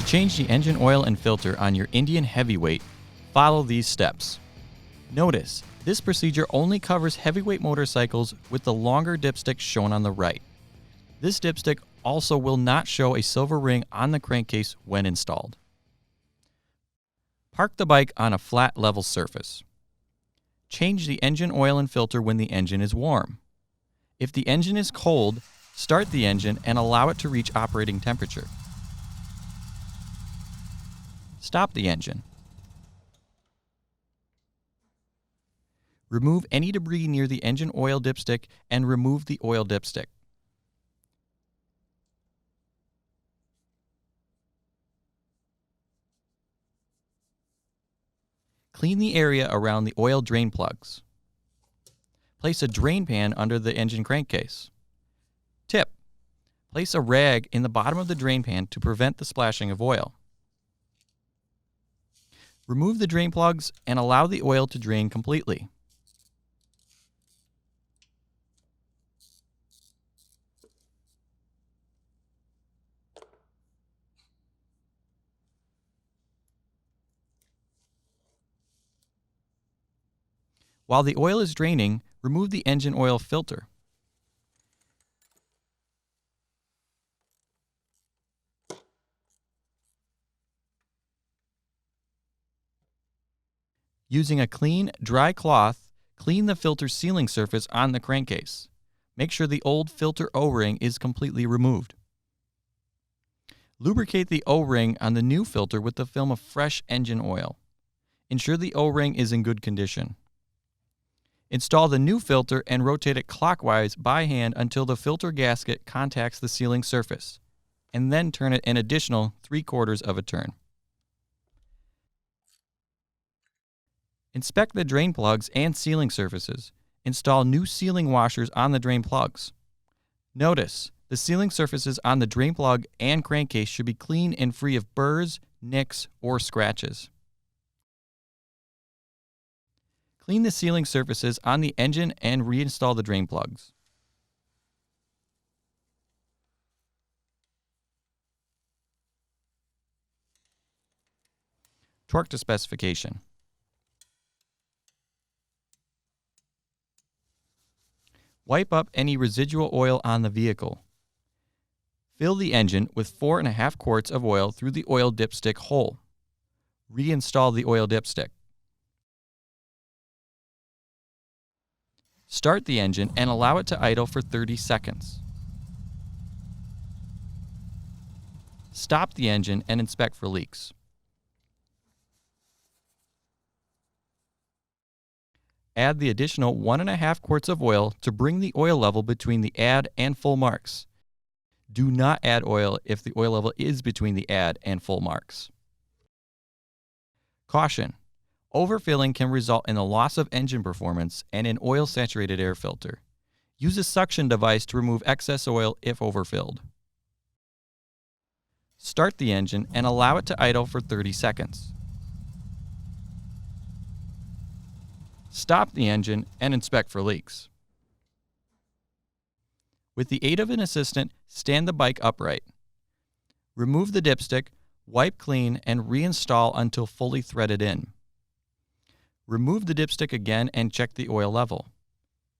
change the engine oil and filter on your Indian Heavyweight, follow these steps. Notice, this procedure only covers heavyweight motorcycles with the longer dipstick shown on the right. This dipstick also will not show a silver ring on the crankcase when installed. Park the bike on a flat, level surface. Change the engine oil and filter when the engine is warm. If the engine is cold, start the engine and allow it to reach operating temperature. Stop the engine. Remove any debris near the engine oil dipstick and remove the oil dipstick. Clean the area around the oil drain plugs. Place a drain pan under the engine crankcase. Tip: place a rag in the bottom of the drain pan to prevent the splashing of oil. Remove the drain plugs and allow the oil to drain completely. While the oil is draining, remove the engine oil filter. Using a clean, dry cloth, clean the filter sealing surface on the crankcase. Make sure the old filter O-ring is completely removed. Lubricate the O-ring on the new filter with a film of fresh engine oil. Ensure the O-ring is in good condition. Install the new filter and rotate it clockwise by hand until the filter gasket contacts the sealing surface, and then turn it an additional 3/4 of a turn. Inspect the drain plugs and sealing surfaces. Install new sealing washers on the drain plugs. Notice, the sealing surfaces on the drain plug and crankcase should be clean and free of burrs, nicks, or scratches. Clean the sealing surfaces on the engine and reinstall the drain plugs. Torque to specification. Wipe up any residual oil on the vehicle. Fill the engine with 4.5 quarts of oil through the oil dipstick hole. Reinstall the oil dipstick. Start the engine and allow it to idle for 30 seconds. Stop the engine and inspect for leaks. Add the additional 1.5 quarts of oil to bring the oil level between the add and full marks. Do not add oil if the oil level is between the add and full marks. Caution: overfilling can result in the loss of engine performance and an oil-saturated air filter. Use a suction device to remove excess oil if overfilled. Start the engine and allow it to idle for 30 seconds. Stop the engine and inspect for leaks. With the aid of an assistant, stand the bike upright. Remove the dipstick, wipe clean, and reinstall until fully threaded in. Remove the dipstick again and check the oil level.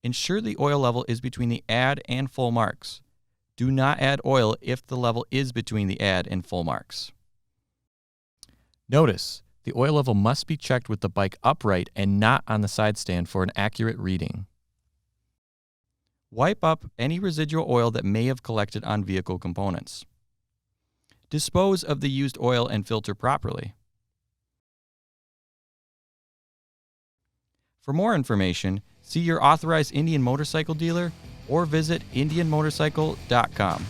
Ensure the oil level is between the add and full marks. Do not add oil if the level is between the add and full marks. Notice, the oil level must be checked with the bike upright and not on the side stand for an accurate reading. Wipe up any residual oil that may have collected on vehicle components. Dispose of the used oil and filter properly. For more information, see your authorized Indian motorcycle dealer or visit indianmotorcycle.com.